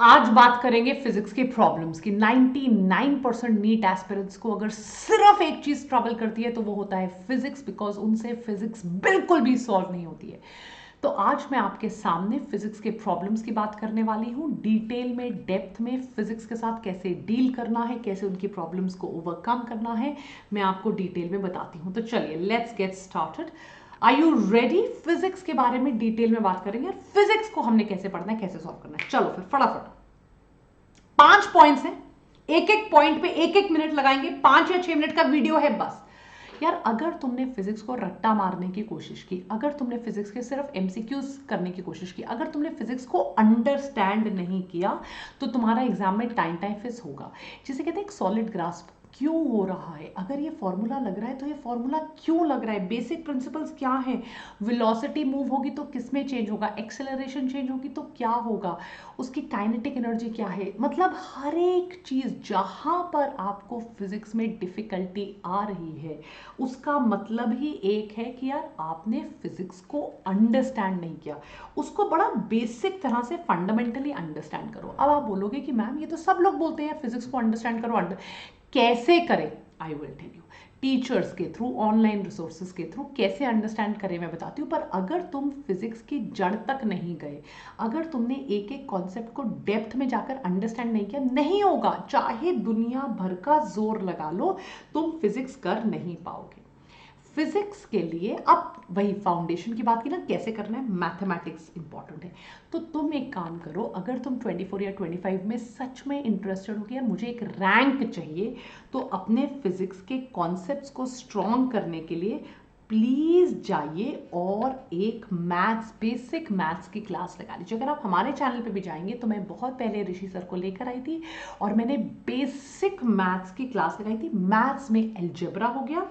आज बात करेंगे फिजिक्स के प्रॉब्लम्स की। 99% नीट एस्पिरेंट्स को अगर सिर्फ एक चीज ट्रबल करती है तो वो होता है फिजिक्स, बिकॉज उनसे फिजिक्स बिल्कुल भी सॉल्व नहीं होती है। तो आज मैं आपके सामने फिजिक्स के प्रॉब्लम्स की बात करने वाली हूँ, डिटेल में, डेप्थ में फिजिक्स के साथ कैसे डील करना है, कैसे उनकी प्रॉब्लम्स को ओवरकम करना है, मैं आपको डिटेल में बताती हूँ। तो चलिए let's get started. Are you ready? Physics के बारे में डिटेल में बात करेंगे और फिजिक्स को हमने कैसे पढ़ना है, कैसे सॉल्व करना है। चलो फिर फटाफट 5 पॉइंट्स हैं, एक एक पॉइंट पे एक एक मिनट लगाएंगे, 5 या 6 मिनट का वीडियो है बस। यार अगर तुमने फिजिक्स को रट्टा मारने की कोशिश की, अगर तुमने फिजिक्स के सिर्फ एमसीक्यूज करने की कोशिश की, अगर तुमने फिजिक्स को अंडरस्टैंड नहीं किया तो तुम्हारा एग्जाम में टाइम फेस होगा। जिसे कहते हैं एक सॉलिड ग्रास्प क्यों हो रहा है, अगर ये फॉर्मूला लग रहा है तो ये फॉर्मूला क्यों लग रहा है, बेसिक प्रिंसिपल्स क्या है, वेलोसिटी मूव होगी तो किस में चेंज होगा, एक्सेलरेशन चेंज होगी तो क्या होगा, उसकी काइनेटिक एनर्जी क्या है, मतलब हर एक चीज जहां पर आपको फिजिक्स में डिफिकल्टी आ रही है उसका मतलब ही एक है कि यार आपने फिजिक्स को अंडरस्टैंड नहीं किया, उसको बड़ा बेसिक तरह से फंडामेंटली अंडरस्टैंड करो। अब आप बोलोगे कि मैम ये तो सब लोग बोलते हैं फिजिक्स को अंडरस्टैंड करो, कैसे करें? I will tell you. Teachers के थ्रू, ऑनलाइन रिसोर्सेज के थ्रू कैसे अंडरस्टैंड करें मैं बताती हूँ। पर अगर तुम फिजिक्स की जड़ तक नहीं गए, अगर तुमने एक एक कॉन्सेप्ट को डेप्थ में जाकर अंडरस्टैंड नहीं किया, नहीं होगा, चाहे दुनिया भर का जोर लगा लो तुम फिजिक्स कर नहीं पाओगे। फिजिक्स के लिए अब वही फाउंडेशन की बात की ना, कैसे करना है, मैथमेटिक्स इंपॉर्टेंट है। तो तुम एक काम करो, अगर तुम 24 या 25 में सच में इंटरेस्टेड हो कि यार मुझे एक रैंक चाहिए, तो अपने फिजिक्स के कॉन्सेप्ट्स को स्ट्रॉन्ग करने के लिए प्लीज जाइए और एक मैथ्स, बेसिक मैथ्स की क्लास लगा लीजिए। अगर आप हमारे चैनल पे भी जाएंगे तो मैं बहुत पहले ऋषि सर को लेकर आई थी और मैंने बेसिक मैथ्स की क्लास लगाई थी। मैथ्स में एल्जेब्रा हो गया,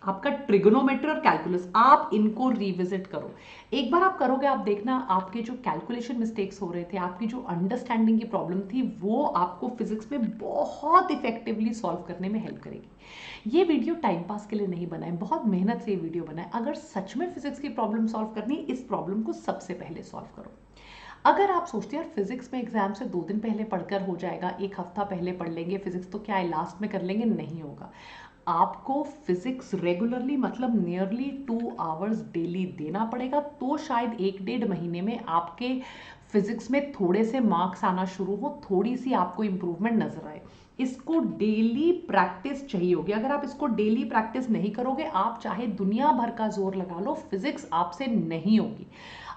आपका ट्रिगोनोमेट्री और कैलकुलस, आप इनको रिविजिट करो। एक बार आप करोगे, आप देखना आपके जो कैलकुलेशन मिस्टेक्स हो रहे थे, आपकी जो अंडरस्टैंडिंग की प्रॉब्लम थी, वो आपको फिजिक्स में बहुत इफेक्टिवली सॉल्व करने में हेल्प करेगी। ये वीडियो टाइम पास के लिए नहीं बना है, बहुत मेहनत से ये वीडियो बना है। अगर सच में फिजिक्स की प्रॉब्लम सॉल्व करनी है, इस प्रॉब्लम को सबसे पहले सॉल्व करो। अगर आप सोचते हैं यार फिजिक्स में एग्जाम से 2 दिन पहले पढ़कर हो जाएगा, एक हफ्ता पहले पढ़ लेंगे, फिजिक्स तो क्या है लास्ट में कर लेंगे, नहीं होगा। आपको फिजिक्स रेगुलरली, मतलब नियरली 2 आवर्स डेली देना पड़ेगा, तो शायद 1-1.5 महीने में आपके फिजिक्स में थोड़े से मार्क्स आना शुरू हो, थोड़ी सी आपको इंप्रूवमेंट नजर आए। इसको डेली प्रैक्टिस चाहिए होगी। अगर आप इसको डेली प्रैक्टिस नहीं करोगे, आप चाहे दुनिया भर का जोर लगा लो, फिजिक्स आपसे नहीं होगी।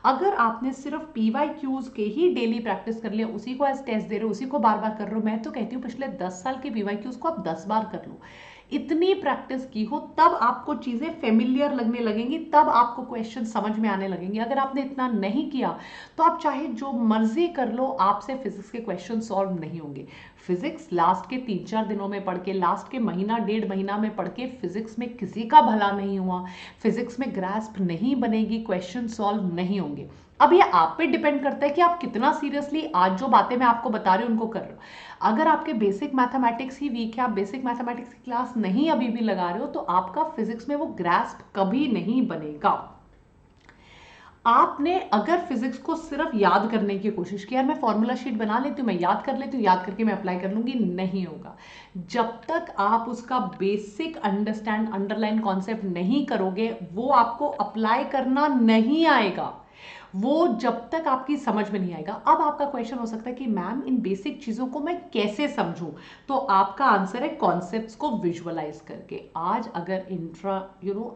अगर आपने सिर्फ पीवाई क्यूज के ही डेली प्रैक्टिस कर लिया, उसी को एज टेस्ट दे रहे हो, उसी को बार बार कर रहे हो, मैं तो कहती हूँ पिछले 10 साल के पीवाई क्यूज को आप 10 बार कर लो। इतनी प्रैक्टिस की हो तब आपको चीजें फेमिलियर लगने लगेंगी, तब आपको क्वेश्चन समझ में आने लगेंगे। अगर आपने इतना नहीं किया तो आप चाहे जो मर्जी कर लो, आपसे फिजिक्स के क्वेश्चन सॉल्व नहीं होंगे। फिजिक्स लास्ट के 3-4 दिनों में पढ़ के, लास्ट के महीना 1.5 महीना में पढ़ के फिजिक्स में किसी का भला नहीं हुआ, फिजिक्स में ग्रास्प नहीं बनेगी, क्वेश्चन सॉल्व नहीं होंगे। अब ये आप पे डिपेंड करता है कि आप कितना सीरियसली आज जो बातें मैं आपको बता रही हूँ उनको कर रहे हो। अगर आपके बेसिक मैथमेटिक्स ही वीक है, आप बेसिक मैथमेटिक्स की क्लास नहीं अभी भी लगा रहे हो, तो आपका फिजिक्स में वो ग्रास्प कभी नहीं बनेगा। आपने अगर फिजिक्स को सिर्फ याद करने की कोशिश की, यार मैं फॉर्मूला शीट बना लेती हूँ, मैं याद कर लेती हूँ, याद करके मैं अप्लाई कर लूंगी, नहीं होगा। जब तक आप उसका बेसिक अंडरस्टैंड, अंडरलाइन कॉन्सेप्ट नहीं करोगे, वो आपको अप्लाई करना नहीं आएगा, वो जब तक आपकी समझ में नहीं आएगा। अब आपका क्वेश्चन हो सकता है कि मैम इन बेसिक चीजों को मैं कैसे समझूं, तो आपका आंसर है कॉन्सेप्ट्स को विजुअलाइज करके। आज अगर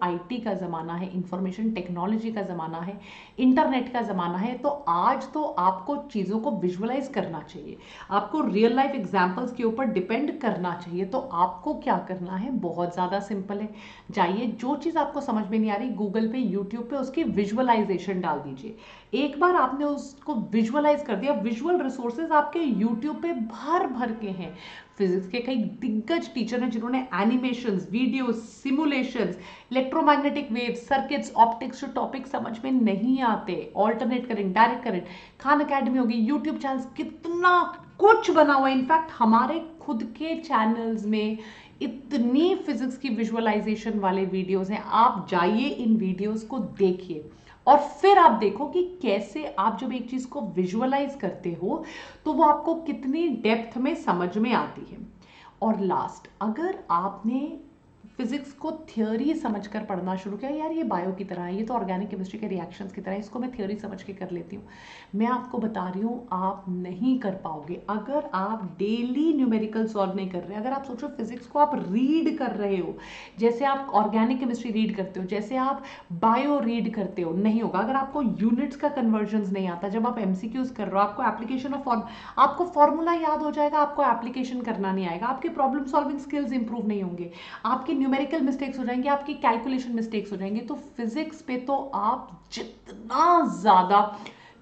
आईटी का जमाना है, इंफॉर्मेशन टेक्नोलॉजी का जमाना है, इंटरनेट का जमाना है, तो आज तो आपको चीजों को विजुअलाइज करना चाहिए, आपको रियल लाइफ एग्जांपल्स के ऊपर डिपेंड करना चाहिए। तो आपको क्या करना है, बहुत ज्यादा सिंपल है। जाइए, जो चीज आपको समझ में नहीं आ रही, गूगल पे, यूट्यूब पे उसकी विजुअलाइजेशन डाल दीजिए। एक बार आपने उसको विजुअलाइज कर दिया, विजुअल रिसोर्सेज आपके यूट्यूब पे भर भर के हैं। फिजिक्स के कई दिग्गज टीचर हैं जिन्होंने animations, videos, simulations, electromagnetic waves, circuits, optics, जो टॉपिक समझ में नहीं आते, alternate current, direct current, Khan academy होगी, यूट्यूब चैनल्स, कितना कुछ बना हुआ है। इनफैक्ट हमारे खुद के चैनल्स में इतनी फिजिक्स की विजुअलाइजेशन वाले वीडियोस हैं, आप जाइए इन वीडियोस को देखिए। और फिर आप देखो कि कैसे आप जब एक चीज को विजुअलाइज करते हो तो वो आपको कितनी डेप्थ में समझ में आती है। और लास्ट, अगर आपने फिजिक्स को थियोरी समझकर पढ़ना शुरू किया, यार ये बायो की तरह है, ये तो ऑर्गेनिक केमिस्ट्री के रिएक्शंस की तरह है, इसको मैं थियोरी समझ के कर लेती हूँ, मैं आपको बता रही हूँ आप नहीं कर पाओगे अगर आप डेली न्यूमेरिकल सॉल्व नहीं कर रहे। अगर आप सोचो फिजिक्स को आप रीड कर रहे हो, जैसे आप ऑर्गेनिक केमिस्ट्री रीड करते हो, जैसे आप बायो रीड करते हो, नहीं होगा। अगर आपको यूनिट्स का कन्वर्जन नहीं आता, जब आप एमसीक्यूज कर रहे हो, आपको एप्लीकेशन ऑफ आपको फॉर्मूला याद हो जाएगा, आपको एप्लीकेशन करना नहीं आएगा, आपके प्रॉब्लम सॉल्विंग स्किल्स इंप्रूव नहीं होंगे, आपके न्यूमेरिकल मिस्टेक्स हो जाएंगे, आपकी कैलकुलेशन मिस्टेक्स हो जाएंगे। तो फिजिक्स पे तो आप जितना ज्यादा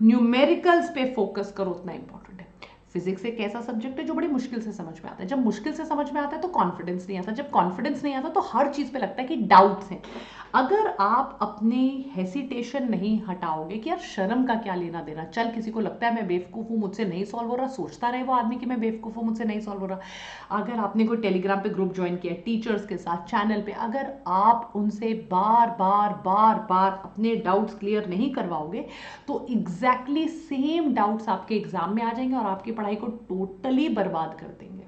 न्यूमेरिकल्स पे फोकस करो उतना इंपॉर्टेंट है। फिजिक्स एक ऐसा सब्जेक्ट है जो बड़ी मुश्किल से समझ में आता है। जब मुश्किल से समझ में आता है तो कॉन्फिडेंस नहीं आता, जब कॉन्फिडेंस नहीं आता तो हर चीज पे लगता है कि डाउट्स हैं। अगर आप अपने हेसिटेशन नहीं हटाओगे कि यार शर्म का क्या लेना देना, चल किसी को लगता है मैं बेवकूफ़ हूँ, मुझसे नहीं सॉल्व हो रहा, सोचता रहे वो आदमी कि मैं बेवकूफ़ हूँ, मुझसे नहीं सॉल्व हो रहा। अगर आपने कोई टेलीग्राम पे ग्रुप ज्वाइन किया टीचर्स के साथ चैनल पे, अगर आप उनसे बार बार बार बार अपने डाउट्स क्लियर नहीं करवाओगे तो एग्जैक्टली सेम डाउट्स आपके एग्जाम में आ जाएंगे और आपकी पढ़ाई को टोटली बर्बाद कर देंगे।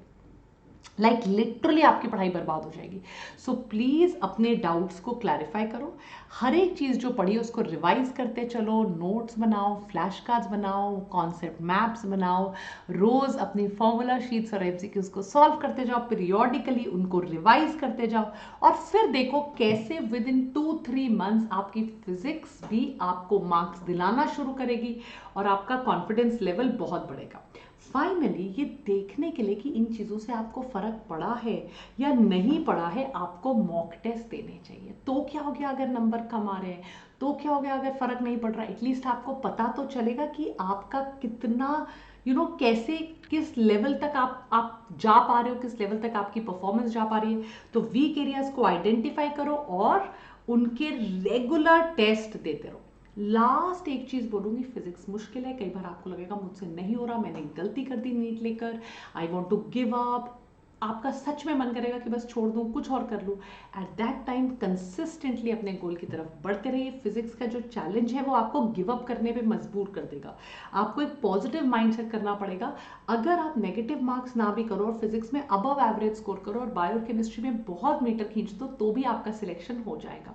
लिटरली आपकी पढ़ाई बर्बाद हो जाएगी। सो प्लीज अपने डाउट्स को क्लैरिफाई करो, हर एक चीज जो पढ़ी है उसको रिवाइज करते चलो, नोट्स बनाओ, फ्लैश कार्ड्स बनाओ, कॉन्सेप्ट मैप्स बनाओ, रोज अपनी फॉर्मूला शीट्स और एमसीक्यूज को सॉल्व करते जाओ, पीरियोडिकली उनको रिवाइज करते जाओ, और फिर देखो कैसे विद इन 2-3 मंथ्स आपकी फिजिक्स भी आपको मार्क्स दिलाना शुरू करेगी और आपका कॉन्फिडेंस लेवल बहुत बढ़ेगा। फाइनली ये देखने के लिए कि इन चीज़ों से आपको फ़र्क पड़ा है या नहीं पड़ा है, आपको मॉक टेस्ट देने चाहिए। तो क्या हो गया अगर नंबर कम आ रहे हैं, तो क्या हो गया अगर फ़र्क नहीं पड़ रहा, एटलीस्ट आपको पता तो चलेगा कि आपका कितना कैसे किस लेवल तक आप जा पा रहे हो, किस लेवल तक आपकी परफॉर्मेंस जा पा रही है। तो वीक एरियाज को आइडेंटिफाई करो और उनके रेगुलर टेस्ट देते रहो। लास्ट एक चीज बोलूंगी, फिजिक्स मुश्किल है, कई बार आपको लगेगा मुझसे नहीं हो रहा, मैंने गलती कर दी नीट लेकर, I want to give up, आपका सच में मन करेगा कि बस छोड़ दूं, कुछ और कर लूं। एट दैट टाइम कंसिस्टेंटली अपने गोल की तरफ बढ़ते रहिए। फिजिक्स का जो चैलेंज है वो आपको गिव अप करने पे मजबूर कर देगा, आपको एक पॉजिटिव माइंडसेट करना पड़ेगा। अगर आप नेगेटिव मार्क्स ना भी करो और फिजिक्स में अबव एवरेज स्कोर करो और बायो केमिस्ट्री में बहुत मीटर खींच दो तो भी आपका सिलेक्शन हो जाएगा।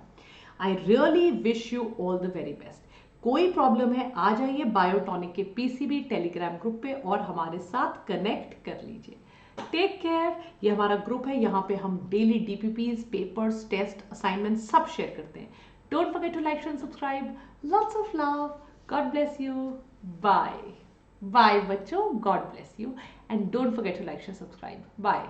I really wish you all the very best. कोई प्रॉब्लम है आ जाइए बायोटॉनिक के पीसीबी टेलीग्राम ग्रुप पे और हमारे साथ कनेक्ट कर लीजिए। Take care. ये हमारा ग्रुप है, यहाँ पे हम daily DPPs, papers, test, assignment सब शेयर करते हैं। Don't forget to like and subscribe. Lots of love. God bless you. Bye bye बच्चों, God bless you and don't forget to like and subscribe. Bye.